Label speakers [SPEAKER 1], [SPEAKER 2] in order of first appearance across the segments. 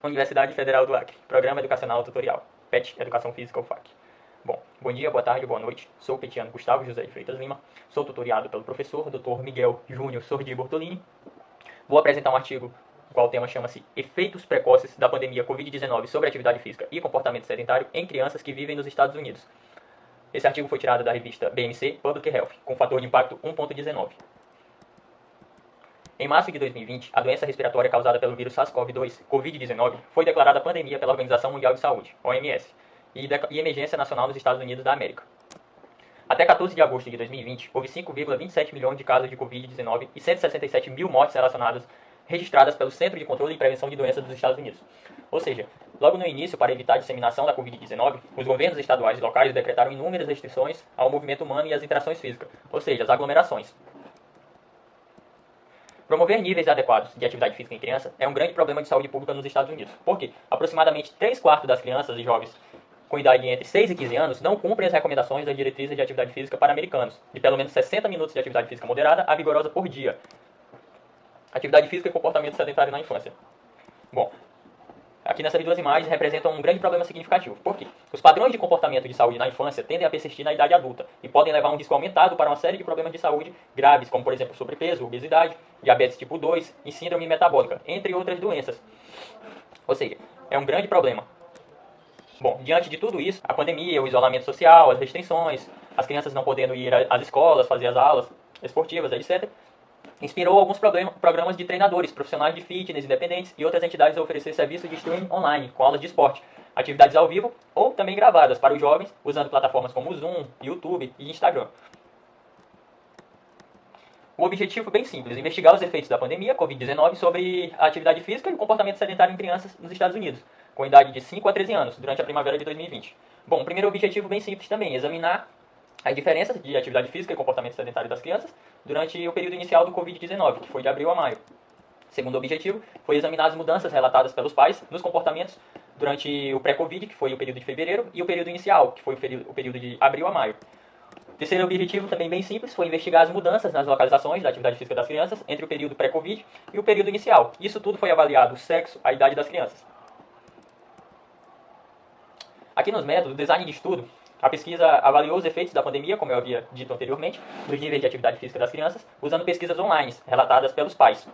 [SPEAKER 1] Universidade Federal do Acre, Programa Educacional Tutorial, PET, Educação Física UFAC. Bom dia, boa tarde, boa noite. Sou o petiano Gustavo José de Freitas Lima. Sou tutoriado pelo professor Dr. Miguel Júnior Sordi Bortolini. Vou apresentar um artigo, o qual o tema chama-se Efeitos Precoces da Pandemia Covid-19 sobre Atividade Física e Comportamento Sedentário em Crianças que Vivem nos Estados Unidos. Esse artigo foi tirado da revista BMC Public Health, com fator de impacto 1.19. Em março de 2020, a doença respiratória causada pelo vírus SARS-CoV-2, Covid-19, foi declarada pandemia pela Organização Mundial de Saúde, OMS, e emergência nacional nos Estados Unidos da América. Até 14 de agosto de 2020, houve 5,27 milhões de casos de Covid-19 e 167 mil mortes relacionadas registradas pelo Centro de Controle e Prevenção de Doenças dos Estados Unidos. Ou seja, logo no início, para evitar a disseminação da Covid-19, os governos estaduais e locais decretaram inúmeras restrições ao movimento humano e às interações físicas, ou seja, as aglomerações. Promover níveis adequados de atividade física em criança é um grande problema de saúde pública nos Estados Unidos, porque aproximadamente 3/4 das crianças e jovens com idade entre 6 e 15 anos não cumprem as recomendações das diretrizes de atividade física para americanos, de pelo menos 60 minutos de atividade física moderada a vigorosa por dia. Atividade física e comportamento sedentário na infância. Bom, aqui nessas duas imagens representam um grande problema significativo. Por quê? Os padrões de comportamento de saúde na infância tendem a persistir na idade adulta e podem levar a um risco aumentado para uma série de problemas de saúde graves, como por exemplo sobrepeso, obesidade, diabetes tipo 2 e síndrome metabólica, entre outras doenças. Ou seja, é um grande problema. Bom, diante de tudo isso, a pandemia, o isolamento social, as restrições, as crianças não podendo ir às escolas, fazer as aulas esportivas, etc., inspirou alguns programas de treinadores, profissionais de fitness independentes e outras entidades a oferecer serviços de streaming online, com aulas de esporte, atividades ao vivo ou também gravadas para os jovens, usando plataformas como Zoom, YouTube e Instagram. O objetivo é bem simples, investigar os efeitos da pandemia Covid-19 sobre a atividade física e o comportamento sedentário em crianças nos Estados Unidos, com idade de 5 a 13 anos, durante a primavera de 2020. Bom, o primeiro objetivo bem simples também, examinar as diferenças de atividade física e comportamento sedentário das crianças durante o período inicial do Covid-19, que foi de abril a maio. Segundo objetivo foi examinar as mudanças relatadas pelos pais nos comportamentos durante o pré-Covid, que foi o período de fevereiro, e o período inicial, que foi o período de abril a maio. Terceiro objetivo, também bem simples, foi investigar as mudanças nas localizações da atividade física das crianças entre o período pré-Covid e o período inicial. Isso tudo foi avaliado o sexo, a idade das crianças. Aqui nos métodos, design de estudo, a pesquisa avaliou os efeitos da pandemia, como eu havia dito anteriormente, nos níveis de atividade física das crianças, usando pesquisas online, relatadas pelos pais.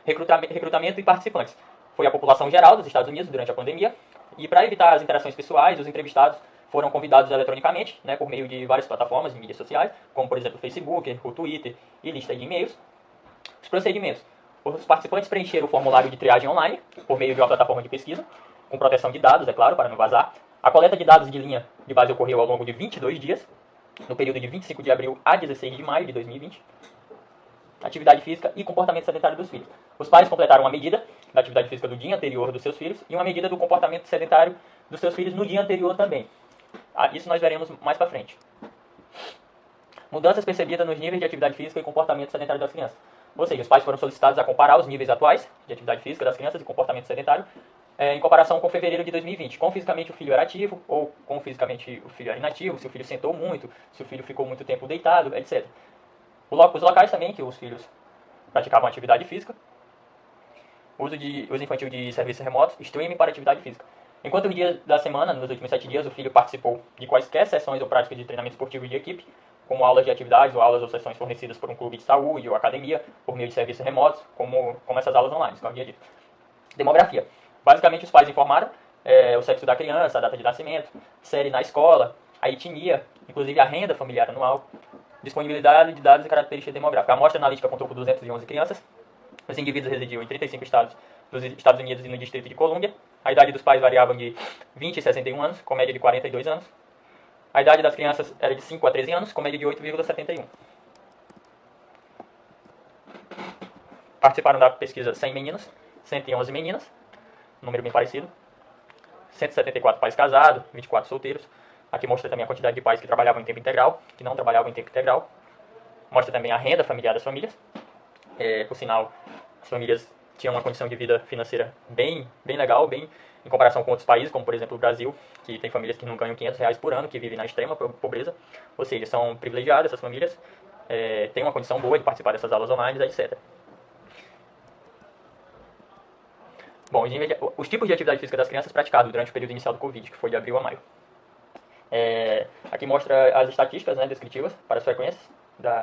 [SPEAKER 1] Recrutamento e participantes. Foi a população geral dos Estados Unidos durante a pandemia, e para evitar as interações pessoais, os entrevistados foram convidados eletronicamente, por meio de várias plataformas de mídias sociais, como por exemplo o Facebook, o Twitter e lista de e-mails. Os procedimentos. Os participantes preencheram o formulário de triagem online, por meio de uma plataforma de pesquisa, com proteção de dados, é claro, para não vazar. A coleta de dados de linha de base ocorreu ao longo de 22 dias, no período de 25 de abril a 16 de maio de 2020. Atividade física e comportamento sedentário dos filhos. Os pais completaram uma medida da atividade física do dia anterior dos seus filhos e uma medida do comportamento sedentário dos seus filhos no dia anterior também. Isso nós veremos mais para frente. Mudanças percebidas nos níveis de atividade física e comportamento sedentário das crianças. Ou seja, os pais foram solicitados a comparar os níveis atuais de atividade física das crianças e comportamento sedentário em comparação com fevereiro de 2020. Como fisicamente o filho era ativo ou como fisicamente o filho era inativo, se o filho sentou muito, se o filho ficou muito tempo deitado, etc. Os locais também que os filhos praticavam atividade física. Uso infantil de serviços remotos, streaming para atividade física. Enquanto os dias da semana, nos últimos 7 dias, o filho participou de quaisquer sessões ou práticas de treinamento esportivo de equipe, como aulas de atividades ou aulas ou sessões fornecidas por um clube de saúde ou academia, por meio de serviços remotos, como essas aulas online, como eu havia dito. Demografia. Basicamente, os pais informaram o sexo da criança, a data de nascimento, série na escola, a etnia, inclusive a renda familiar anual, disponibilidade de dados e características demográficas. A amostra analítica contou com 211 crianças. Os indivíduos residiam em 35 estados dos Estados Unidos e no Distrito de Colômbia. A idade dos pais variava de 20 e 61 anos, com média de 42 anos. A idade das crianças era de 5 a 13 anos, com média de 8,71. Participaram da pesquisa 100 meninos, 111 meninas, número bem parecido. 174 pais casados, 24 solteiros. Aqui mostra também a quantidade de pais que trabalhavam em tempo integral, que não trabalhavam em tempo integral. Mostra também a renda familiar das famílias. Por sinal, as famílias tinham uma condição de vida financeira bem legal, bem em comparação com outros países, como por exemplo o Brasil, que tem famílias que não ganham R$ 500 por ano, que vivem na extrema pobreza. Ou seja, são privilegiadas essas famílias, têm uma condição boa de participar dessas aulas online, etc. Bom, os tipos de atividade física das crianças praticados durante o período inicial do Covid, que foi de abril a maio. Aqui mostra as estatísticas, né, descritivas para as frequências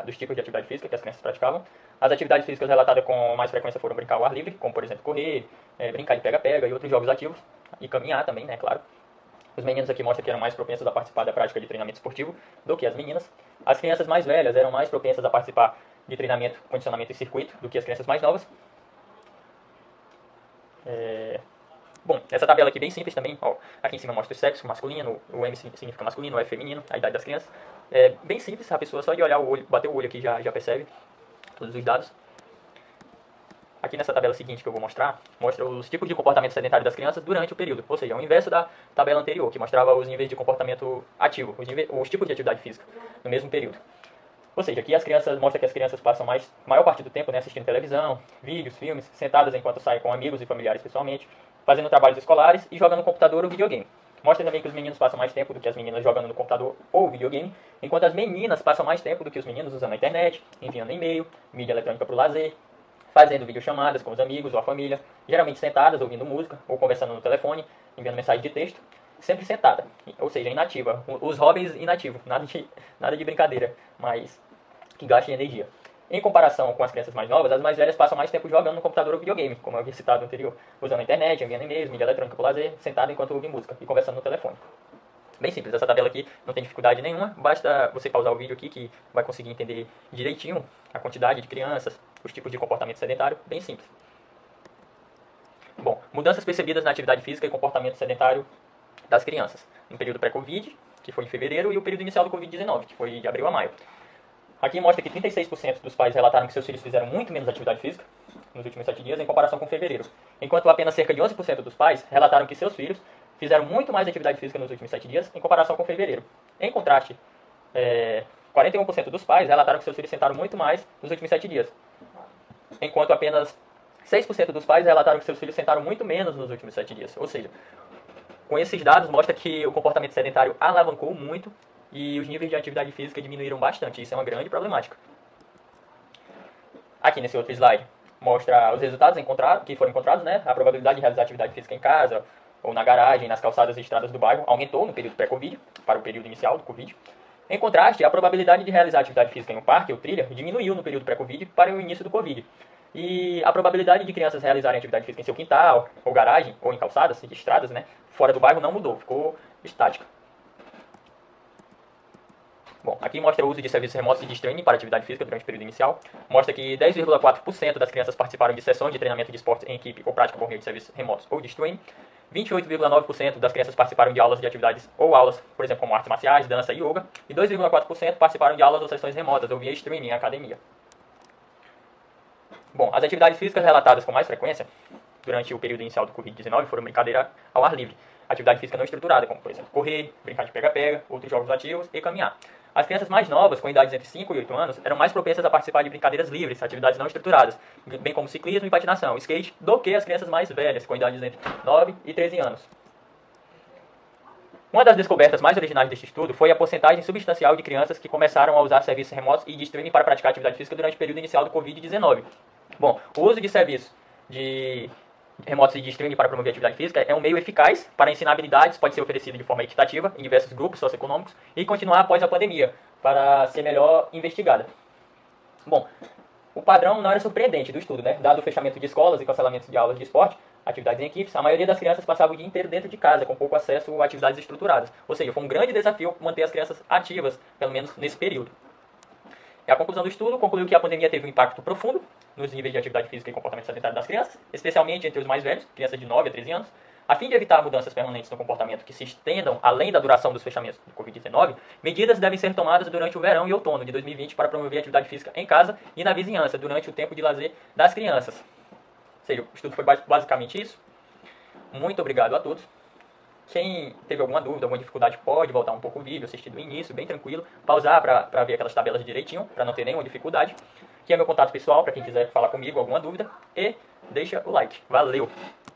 [SPEAKER 1] dos tipos de atividade física que as crianças praticavam. As atividades físicas relatadas com mais frequência foram brincar ao ar livre, como por exemplo correr, brincar de pega-pega e outros jogos ativos, e caminhar também, né, claro. Os meninos aqui mostram que eram mais propensos a participar da prática de treinamento esportivo do que as meninas. As crianças mais velhas eram mais propensas a participar de treinamento, condicionamento e circuito do que as crianças mais novas. Bom, essa tabela aqui bem simples também, ó, aqui em cima mostra o sexo masculino, o M significa masculino, o F feminino, a idade das crianças. Bem simples, a pessoa só de olhar o olho, bater o olho aqui já percebe todos os dados. Aqui nessa tabela seguinte que eu vou mostrar, mostra os tipos de comportamento sedentário das crianças durante o período, ou seja, é o inverso da tabela anterior, que mostrava os níveis de comportamento ativo, os tipos de atividade física no mesmo período. Ou seja, aqui mostra que as crianças passam maior parte do tempo, né, assistindo televisão, vídeos, filmes, sentadas enquanto saem com amigos e familiares pessoalmente, fazendo trabalhos escolares e jogando no computador ou videogame. Mostra também que os meninos passam mais tempo do que as meninas jogando no computador ou videogame, enquanto as meninas passam mais tempo do que os meninos usando a internet, enviando e-mail, mídia eletrônica para o lazer, fazendo videochamadas com os amigos ou a família, geralmente sentadas, ouvindo música ou conversando no telefone, enviando mensagem de texto, sempre sentada, ou seja, inativa. Os hobbies inativos, nada de brincadeira, mas que gastem energia. Em comparação com as crianças mais novas, as mais velhas passam mais tempo jogando no computador ou videogame, como eu havia citado anterior, usando a internet, enviando e-mails, mídia eletrônica para o lazer, sentada enquanto ouvem música e conversando no telefone. Bem simples, essa tabela aqui não tem dificuldade nenhuma, basta você pausar o vídeo aqui que vai conseguir entender direitinho a quantidade de crianças, os tipos de comportamento sedentário, bem simples. Bom, mudanças percebidas na atividade física e comportamento sedentário das crianças, no período pré-Covid, que foi em fevereiro, e o período inicial do Covid-19, que foi de abril a maio. Aqui mostra que 36% dos pais relataram que seus filhos fizeram muito menos atividade física nos últimos 7 dias em comparação com fevereiro, enquanto apenas cerca de 11% dos pais relataram que seus filhos fizeram muito mais atividade física nos últimos 7 dias em comparação com fevereiro. Em contraste, 41% dos pais relataram que seus filhos sentaram muito mais nos últimos 7 dias, enquanto apenas 6% dos pais relataram que seus filhos sentaram muito menos nos últimos 7 dias. Ou seja, com esses dados mostra que o comportamento sedentário alavancou muito e os níveis de atividade física diminuíram bastante. Isso é uma grande problemática. Aqui nesse outro slide mostra os resultados que foram encontrados, né? A probabilidade de realizar atividade física em casa ou na garagem, nas calçadas e estradas do bairro aumentou no período pré-Covid para o período inicial do Covid. Em contraste, a probabilidade de realizar atividade física em um parque ou trilha diminuiu no período pré-Covid para o início do Covid. E a probabilidade de crianças realizarem atividade física em seu quintal, ou garagem, ou em calçadas, e estradas, né, fora do bairro não mudou, ficou estática. Bom, aqui mostra o uso de serviços remotos e de streaming para atividade física durante o período inicial. Mostra que 10,4% das crianças participaram de sessões de treinamento de esportes em equipe ou prática por meio de serviços remotos ou de streaming. 28,9% das crianças participaram de aulas de atividades ou aulas, por exemplo, como artes marciais, dança e yoga. E 2,4% participaram de aulas ou sessões remotas ou via streaming em academia. Bom, as atividades físicas relatadas com mais frequência durante o período inicial do Covid-19 foram brincadeira ao ar livre, atividade física não estruturada, como por exemplo correr, brincar de pega-pega, outros jogos ativos e caminhar. As crianças mais novas, com idades entre 5 e 8 anos, eram mais propensas a participar de brincadeiras livres, atividades não estruturadas, bem como ciclismo e patinação, skate, do que as crianças mais velhas, com idades entre 9 e 13 anos. Uma das descobertas mais originais deste estudo foi a porcentagem substancial de crianças que começaram a usar serviços remotos e de streaming para praticar atividade física durante o período inicial do Covid-19. Bom, o uso de serviços de remotos e de streaming para promover atividade física é um meio eficaz para ensinar habilidades, pode ser oferecido de forma equitativa em diversos grupos socioeconômicos e continuar após a pandemia, para ser melhor investigada. Bom, o padrão não era surpreendente do estudo, né? Dado o fechamento de escolas e cancelamento de aulas de esporte, atividades em equipes, a maioria das crianças passava o dia inteiro dentro de casa, com pouco acesso a atividades estruturadas. Ou seja, foi um grande desafio manter as crianças ativas, pelo menos nesse período. E a conclusão do estudo concluiu que a pandemia teve um impacto profundo nos níveis de atividade física e comportamento sedentário das crianças, especialmente entre os mais velhos, crianças de 9 a 13 anos. A fim de evitar mudanças permanentes no comportamento que se estendam além da duração dos fechamentos do Covid-19, medidas devem ser tomadas durante o verão e outono de 2020 para promover a atividade física em casa e na vizinhança, durante o tempo de lazer das crianças. Ou seja, o estudo foi basicamente isso. Muito obrigado a todos. Quem teve alguma dúvida, alguma dificuldade, pode voltar um pouco o vídeo, assistir do início, bem tranquilo, pausar para ver aquelas tabelas direitinho, para não ter nenhuma dificuldade. Aqui é meu contato pessoal, para quem quiser falar comigo, alguma dúvida, e deixa o like. Valeu!